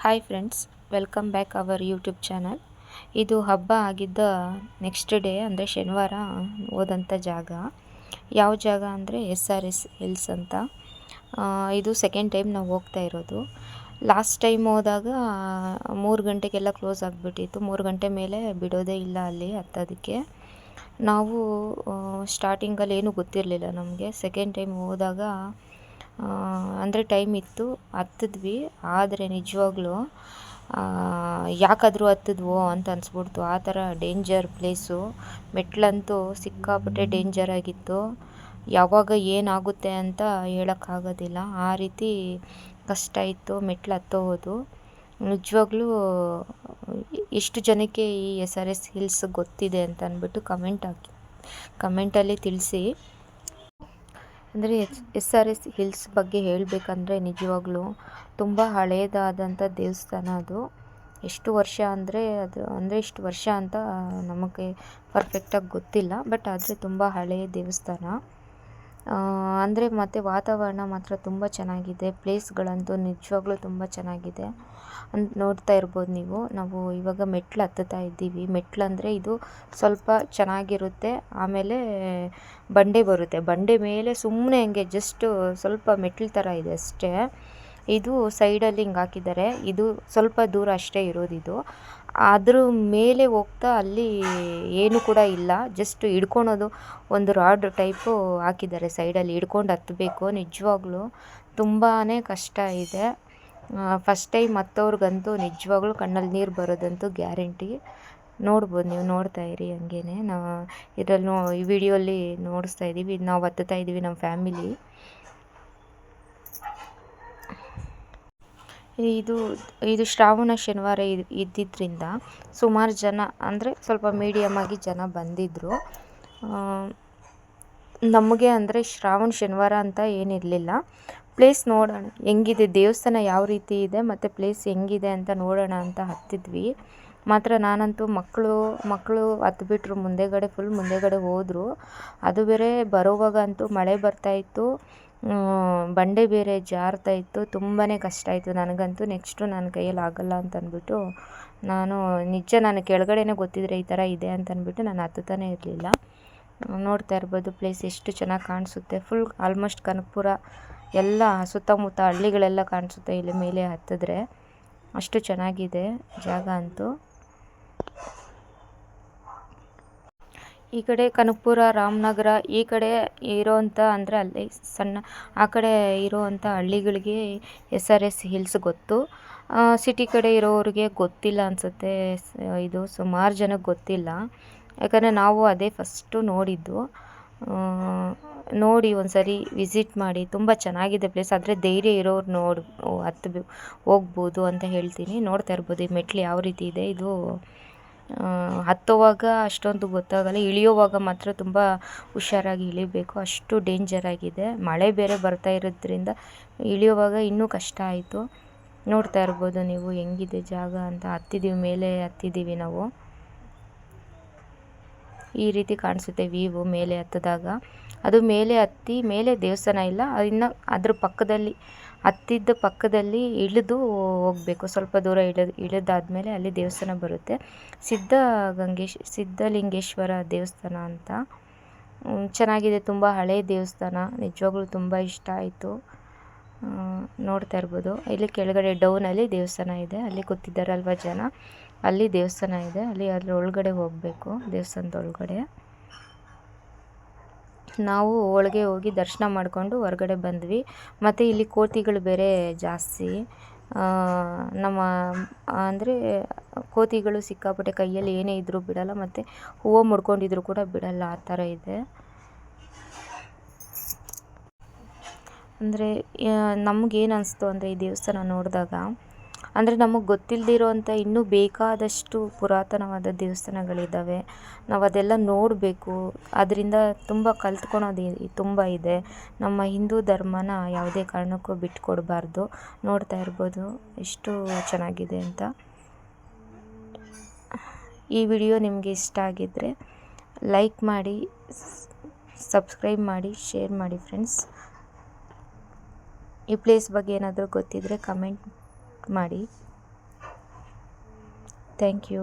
Hi friends, welcome back our YouTube channel. ಇದು ಹಬ್ಬ ಆಗಿದ್ದ ನೆಕ್ಸ್ಟ್ ಡೇ ಅಂದರೆ ಶನಿವಾರ ಹೋದಂಥ ಜಾಗ. ಯಾವ ಜಾಗ ಅಂದರೆ SRS ಹಿಲ್ಸ್ ಅಂತ. ಇದು ಸೆಕೆಂಡ್ ಟೈಮ್ ನಾವು ಹೋಗ್ತಾ ಇರೋದು. ಲಾಸ್ಟ್ ಟೈಮ್ ಹೋದಾಗ 3 ಗಂಟೆಗೆಲ್ಲ ಕ್ಲೋಸ್ ಆಗಿಬಿಟ್ಟಿತ್ತು. 3 ಗಂಟೆ ಮೇಲೆ ಬಿಡೋದೇ ಇಲ್ಲ ಅಲ್ಲಿ ಹತ್ತೋದಕ್ಕೆ. ನಾವು ಸ್ಟಾರ್ಟಿಂಗಲ್ಲಿ ಏನೂ ಗೊತ್ತಿರಲಿಲ್ಲ ನಮಗೆ. ಸೆಕೆಂಡ್ ಟೈಮ್ ಹೋದಾಗ ಅಂದರೆ ಟೈಮ್ ಇತ್ತು, ಹತ್ತಿದ್ವಿ. ಆದರೆ ನಿಜವಾಗ್ಲೂ ಯಾಕಾದರೂ ಹತ್ತಿದ್ವೋ ಅಂತ ಅನಿಸ್ಬಿಡ್ತು. ಆ ಥರ ಡೇಂಜರ್ ಪ್ಲೇಸು. ಮೆಟ್ಲಂತೂ ಸಿಕ್ಕಾಪಟ್ಟೆ ಡೇಂಜರ್ ಆಗಿತ್ತು. ಯಾವಾಗ ಏನಾಗುತ್ತೆ ಅಂತ ಹೇಳೋಕ್ಕಾಗೋದಿಲ್ಲ, ಆ ರೀತಿ ಕಷ್ಟ ಇತ್ತು ಮೆಟ್ಲು ಹತ್ತೋದು. ನಿಜವಾಗ್ಲೂ ಎಷ್ಟು ಜನಕ್ಕೆ ಈ SRS ಹಿಲ್ಸ್ ಗೊತ್ತಿದೆ ಅಂತ ಅಂದ್ಬಿಟ್ಟು ಕಮೆಂಟಲ್ಲಿ ತಿಳಿಸಿ. ಅಂದರೆ SRS ಹಿಲ್ಸ್ ಬಗ್ಗೆ ಹೇಳಬೇಕಂದ್ರೆ ನಿಜವಾಗ್ಲೂ ತುಂಬ ಹಳೇದಾದಂಥ ದೇವಸ್ಥಾನ ಅದು. ಎಷ್ಟು ವರ್ಷ ಅಂದರೆ ಇಷ್ಟು ವರ್ಷ ಅಂತ ನಮಗೆ ಪರ್ಫೆಕ್ಟಾಗಿ ಗೊತ್ತಿಲ್ಲ, ಬಟ್ ಆದರೆ ತುಂಬ ಹಳೆಯ ದೇವಸ್ಥಾನ. ಅಂದರೆ ಮತ್ತು ವಾತಾವರಣ ಮಾತ್ರ ತುಂಬ ಚೆನ್ನಾಗಿದೆ. ಪ್ಲೇಸ್ಗಳಂತೂ ನಿಜವಾಗ್ಲೂ ತುಂಬ ಚೆನ್ನಾಗಿದೆ ಅಂತ ನೋಡ್ತಾ ಇರ್ಬೋದು ನೀವು. ನಾವು ಇವಾಗ ಮೆಟ್ಲು ಹತ್ತುತ್ತಾ ಇದ್ದೀವಿ. ಮೆಟ್ಲು ಅಂದರೆ ಇದು ಸ್ವಲ್ಪ ಚೆನ್ನಾಗಿರುತ್ತೆ. ಆಮೇಲೆ ಬಂಡೆ ಬರುತ್ತೆ. ಬಂಡೆ ಮೇಲೆ ಸುಮ್ಮನೆ ಹಂಗೆ ಜಸ್ಟ್ ಸ್ವಲ್ಪ ಮೆಟ್ಲು ಥರ ಇದೆ ಅಷ್ಟೇ. ಇದು ಸೈಡಲ್ಲಿ ಹಿಂಗೆ ಹಾಕಿದ್ದಾರೆ. ಇದು ಸ್ವಲ್ಪ ದೂರ ಅಷ್ಟೇ ಇರೋದಿದು. ಅದ್ರ ಮೇಲೆ ಹೋಗ್ತಾ ಅಲ್ಲಿ ಏನು ಕೂಡ ಇಲ್ಲ, ಜಸ್ಟ್ ಹಿಡ್ಕೊಳೋದು ಒಂದು ರಾಡ್ ಟೈಪು ಹಾಕಿದ್ದಾರೆ ಸೈಡಲ್ಲಿ, ಹಿಡ್ಕೊಂಡು ಹತ್ತಬೇಕು. ನಿಜವಾಗ್ಲೂ ತುಂಬಾ ಕಷ್ಟ ಇದೆ. ಫಸ್ಟ್ ಟೈಮ್ ಹತ್ತೋರ್ಗಂತೂ ನಿಜವಾಗ್ಲೂ ಕಣ್ಣಲ್ಲಿ ನೀರು ಬರೋದಂತೂ ಗ್ಯಾರಂಟಿ. ನೋಡ್ಬೋದು, ನೀವು ನೋಡ್ತಾ ಇರಿ ಹಂಗೇನೆ. ಇದರಲ್ಲಿ ಈ ವಿಡಿಯೋಲ್ಲಿ ನೋಡಿಸ್ತಾ ಇದ್ದೀವಿ. ನಾವು ಹತ್ತುತ್ತಾ ಇದ್ದೀವಿ ನಮ್ಮ ಫ್ಯಾಮಿಲಿ. ಇದು ಶ್ರಾವಣ ಶನಿವಾರ ಇದ್ದಿದ್ದರಿಂದ ಸುಮಾರು ಜನ, ಅಂದರೆ ಸ್ವಲ್ಪ ಮೀಡಿಯಮ್ ಆಗಿ ಜನ ಬಂದಿದ್ದರು. ನಮಗೆ ಅಂದರೆ ಶ್ರಾವಣ ಶನಿವಾರ ಅಂತ ಏನಿರಲಿಲ್ಲ. ಪ್ಲೇಸ್ ನೋಡೋಣ ಹೆಂಗಿದೆ, ದೇವಸ್ಥಾನ ಯಾವ ರೀತಿ ಇದೆ ಮತ್ತು ಪ್ಲೇಸ್ ಹೆಂಗಿದೆ ಅಂತ ನೋಡೋಣ ಅಂತ ಹತ್ತಿದ್ವಿ. ಮಾತ್ರ ನಾನಂತೂ ಮಕ್ಕಳು ಹತ್ಬಿಟ್ರು. ಫುಲ್ ಮುಂದೆಗಡೆ ಹೋದರು. ಅದು ಬೇರೆ ಬರೋವಾಗ ಅಂತೂ ಮಳೆ ಬರ್ತಾಯಿತ್ತು, ಬಂಡೆ ಬೇರೆ ಜಾರ್ತಾ ಇತ್ತು. ತುಂಬಾ ಕಷ್ಟ ಆಯಿತು ನನಗಂತೂ. ನೆಕ್ಸ್ಟು ನನ್ನ ಕೈಯಲ್ಲಿ ಆಗೋಲ್ಲ ಅಂತ ಅಂದ್ಬಿಟ್ಟು ನಾನು ಕೆಳಗಡೆನೇ ಗೊತ್ತಿದ್ರೆ ಈ ಥರ ಇದೆ ಅಂತ ಅಂದ್ಬಿಟ್ಟು ನಾನು ಹತ್ತುತ್ತಾನೆ ಇರಲಿಲ್ಲ. ನೋಡ್ತಾ ಇರ್ಬೋದು ಪ್ಲೇಸ್ ಎಷ್ಟು ಚೆನ್ನಾಗಿ ಕಾಣಿಸುತ್ತೆ. ಫುಲ್ ಆಲ್ಮೋಸ್ಟ್ ಕನಕಪುರ ಎಲ್ಲ ಸುತ್ತಮುತ್ತ ಹಳ್ಳಿಗಳೆಲ್ಲ ಕಾಣಿಸುತ್ತೆ ಇಲ್ಲಿ ಮೇಲೆ ಹತ್ತಿದ್ರೆ. ಅಷ್ಟು ಚೆನ್ನಾಗಿದೆ ಜಾಗ ಅಂತೂ. ಈ ಕಡೆ ಕನಕಪುರ, ರಾಮನಗರ ಈ ಕಡೆ ಇರೋವಂಥ, ಅಂದರೆ ಅಲ್ಲಿ ಸಣ್ಣ ಆ ಕಡೆ ಇರೋವಂಥ ಹಳ್ಳಿಗಳಿಗೆ SRS ಹಿಲ್ಸ್ ಗೊತ್ತು. ಸಿಟಿ ಕಡೆ ಇರೋರಿಗೆ ಗೊತ್ತಿಲ್ಲ ಅನಿಸುತ್ತೆ. ಇದು ಸುಮಾರು ಜನಕ್ಕೆ ಗೊತ್ತಿಲ್ಲ. ಯಾಕಂದರೆ ನಾವು ಅದೇ ಫಸ್ಟು ನೋಡಿದ್ದು. ನೋಡಿ ಒಂದು ಸರಿ ವಿಸಿಟ್ ಮಾಡಿ, ತುಂಬ ಚೆನ್ನಾಗಿದೆ ಪ್ಲೇಸ್. ಆದರೆ ಧೈರ್ಯ ಇರೋರು ಹೋಗ್ಬೋದು ಅಂತ ಹೇಳ್ತೀನಿ. ನೋಡ್ತಾ ಇರ್ಬೋದು ಈ ಮೆಟ್ಲು ಯಾವ ರೀತಿ ಇದೆ. ಇದು ಹತ್ತುವಾಗ ಅಷ್ಟೊಂದು ಗೊತ್ತಾಗಲ್ಲ, ಇಳಿಯೋವಾಗ ಮಾತ್ರ ತುಂಬ ಹುಷಾರಾಗಿ ಇಳಿಬೇಕು, ಅಷ್ಟು ಡೇಂಜರ್ ಆಗಿದೆ. ಮಳೆ ಬೇರೆ ಬರ್ತಾ ಇರೋದ್ರಿಂದ ಇಳಿಯೋವಾಗ ಇನ್ನೂ ಕಷ್ಟ ಆಯಿತು. ನೋಡ್ತಾ ಇರ್ಬೋದು ನೀವು ಹೆಂಗಿದೆ ಜಾಗ ಅಂತ. ಮೇಲೆ ಹತ್ತಿದ್ದೀವಿ ನಾವು. ಈ ರೀತಿ ಕಾಣಿಸುತ್ತೆ ವ್ಯೂ ಮೇಲೆ ಹತ್ತಿದಾಗ. ಅದು ಮೇಲೆ ದೇವಸ್ಥಾನ ಇಲ್ಲ, ಇನ್ನು ಅದ್ರ ಪಕ್ಕದಲ್ಲಿ, ಹತ್ತಿದ್ದ ಪಕ್ಕದಲ್ಲಿ ಇಳಿದು ಹೋಗಬೇಕು. ಸ್ವಲ್ಪ ದೂರ ಇಳಿದಾದ್ಮೇಲೆ ಅಲ್ಲಿ ದೇವಸ್ಥಾನ ಬರುತ್ತೆ. ಸಿದ್ಧಲಿಂಗೇಶ್ವರ ದೇವಸ್ಥಾನ ಅಂತ. ಚೆನ್ನಾಗಿದೆ, ತುಂಬ ಹಳೆಯ ದೇವಸ್ಥಾನ. ನಿಜವಾಗ್ಲೂ ತುಂಬ ಇಷ್ಟ ಆಯಿತು. ನೋಡ್ತಾ ಇರ್ಬೋದು ಇಲ್ಲಿ ಕೆಳಗಡೆ ಡೌನಲ್ಲಿ ದೇವಸ್ಥಾನ ಇದೆ. ಅಲ್ಲಿ ಕೂತಿದ್ದಾರಲ್ವ ಜನ, ಅಲ್ಲಿ ದೇವಸ್ಥಾನ ಇದೆ. ಅದ್ರ ಒಳಗಡೆ ಹೋಗಬೇಕು. ದೇವಸ್ಥಾನದ ಒಳಗಡೆ ನಾವು ಒಳಗೆ ಹೋಗಿ ದರ್ಶನ ಮಾಡಿಕೊಂಡು ಹೊರಗಡೆ ಬಂದ್ವಿ. ಮತ್ತು ಇಲ್ಲಿ ಕೋತಿಗಳು ಬೇರೆ ಜಾಸ್ತಿ. ಅಂದರೆ ಕೋತಿಗಳು ಸಿಕ್ಕಾಪಟ್ಟೆ, ಕೈಯಲ್ಲಿ ಏನೇ ಇದ್ದರೂ ಬಿಡಲ್ಲ, ಮತ್ತು ಹೂವು ಮುಡ್ಕೊಂಡಿದ್ರು ಕೂಡ ಬಿಡಲ್ಲ, ಆ ಥರ ಇದೆ. ಅಂದರೆ ನಮಗೇನು ಅನಿಸ್ತು ಅಂದರೆ ಈ ದೇವಸ್ಥಾನ ನೋಡಿದಾಗ, ಅಂದರೆ ನಮಗೆ ಗೊತ್ತಿಲ್ಲದಿರೋವಂಥ ಇನ್ನೂ ಬೇಕಾದಷ್ಟು ಪುರಾತನವಾದ ದೇವಸ್ಥಾನಗಳಿದ್ದಾವೆ. ನಾವು ಅದೆಲ್ಲ ನೋಡಬೇಕು. ಅದರಿಂದ ತುಂಬ ಕಲ್ತ್ಕೊಳೋದು ತುಂಬ ಇದೆ. ನಮ್ಮ ಹಿಂದೂ ಧರ್ಮನ ಯಾವುದೇ ಕಾರಣಕ್ಕೂ ಬಿಟ್ಕೊಡ್ಬಾರ್ದು. ನೋಡ್ತಾ ಇರ್ಬೋದು ಎಷ್ಟು ಚೆನ್ನಾಗಿದೆ ಅಂತ. ಈ ವಿಡಿಯೋ ನಿಮಗೆ ಇಷ್ಟ ಆಗಿದ್ದರೆ ಲೈಕ್ ಮಾಡಿ, ಸಬ್ಸ್ಕ್ರೈಬ್ ಮಾಡಿ, ಶೇರ್ ಮಾಡಿ ಫ್ರೆಂಡ್ಸ್. ಈ ಪ್ಲೇಸ್ ಬಗ್ಗೆ ಏನಾದರೂ ಗೊತ್ತಿದ್ದರೆ ಕಮೆಂಟ್ ಮಾಡಿ. Thank you.